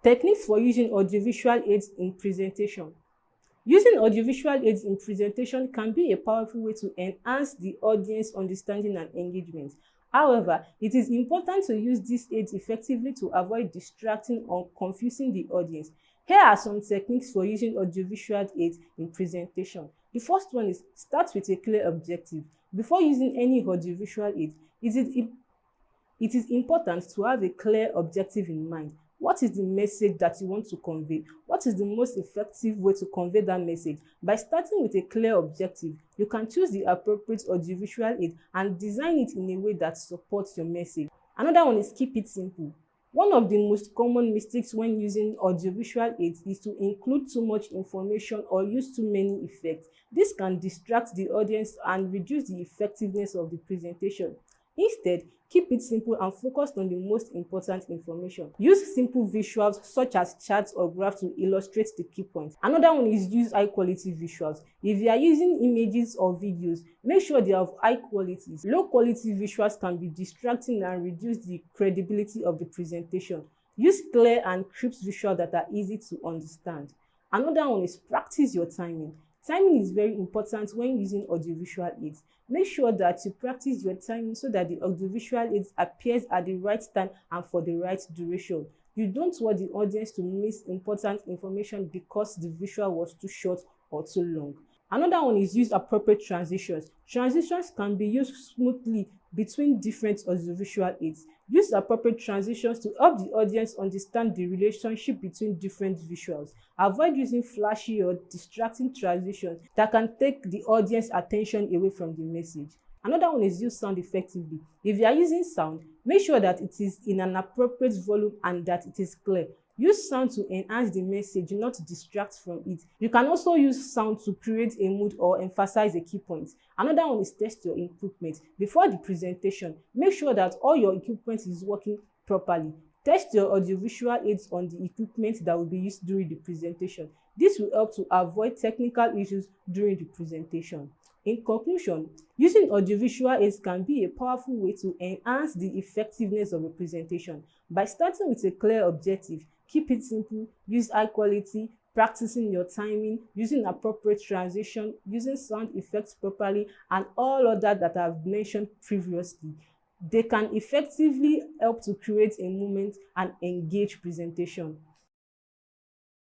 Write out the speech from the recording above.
Techniques for using audiovisual aids in presentation. Using audiovisual aids in presentation can be a powerful way to enhance the audience understanding and engagement. However, it is important to use these aids effectively to avoid distracting or confusing the audience. Here are some techniques for using audiovisual aids in presentation. The first one is start with a clear objective. Before using any audiovisual aid, it is important to have a clear objective in mind. What is the message that you want to convey? What is the most effective way to convey that message? By starting with a clear objective, you can choose the appropriate audiovisual aid and design it in a way that supports your message. Another one is keep it simple. One of the most common mistakes when using audiovisual aids is to include too much information or use too many effects. This can distract the audience and reduce the effectiveness of the presentation. Instead, keep it simple and focus on the most important information. Use simple visuals such as charts or graphs to illustrate the key points. Another one is use high quality visuals. If you are using images or videos, make sure they have high quality. Low quality visuals can be distracting and reduce the credibility of the presentation. Use clear and crisp visuals that are easy to understand. Another one is practice your timing. Timing is very important when using audiovisual aids. Make sure that you practice your timing so that the audiovisual aids appears at the right time and for the right duration. You don't want the audience to miss important information because the visual was too short or too long. Another one is use appropriate transitions. Transitions can be used smoothly between different audiovisual aids. Use appropriate transitions to help the audience understand the relationship between different visuals. Avoid using flashy or distracting transitions that can take the audience attention away from the message. Another one is use sound effectively. If you are using sound, make sure that it is in an appropriate volume and that it is clear. Use sound to enhance the message, not distract from it. You can also use sound to create a mood or emphasize a key point. Another one is test your equipment. Before the presentation, make sure that all your equipment is working properly. Test your audiovisual aids on the equipment that will be used during the presentation. This will help to avoid technical issues during the presentation. In conclusion, using audiovisual aids can be a powerful way to enhance the effectiveness of a presentation. By starting with a clear objective, keep it simple, use high quality, practicing your timing, using appropriate transition, using sound effects properly, and all other that I've mentioned previously, they can effectively help to create a moment and engage presentation.